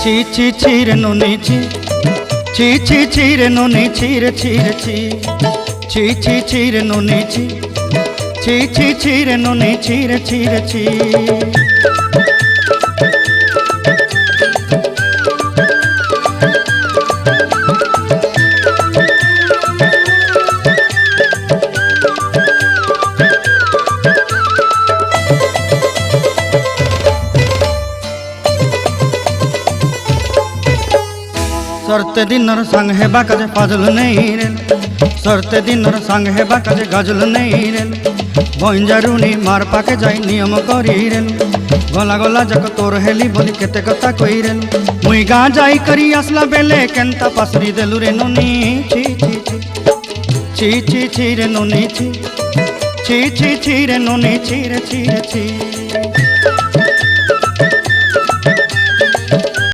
ছি ছি ছি রে নুনি ছি, ছি ছি ছি রে নুনি ছি রে ছি রে ছি, ছি ছি ছি রে নুনি ছি, ছি ছি ছি রে নুনি ছি রে ছি রে ছি। सरते दिनर संग हेबा काजे फाजल नहीं रेल, सरते दिनर संग हेबा काजे गजल नहीं रेल, बंजारुनी मार पाके जाई नियम करी रेल, गला गला जक तोर हेली बोली केते कथा कई रेल, मुई गा जाई करी असला बेले केंता पासरी देलु रे नुनी छी छी छी, छी छी छी रे नुनी छी, छी छी छी रे नुनी छी रे छी रे छी।